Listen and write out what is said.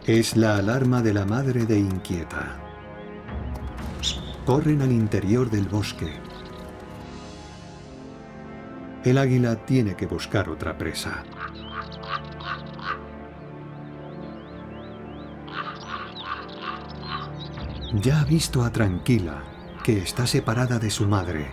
Es la alarma de la madre de Inquieta. Corren al interior del bosque. El águila tiene que buscar otra presa. Ya ha visto a Tranquila, que está separada de su madre.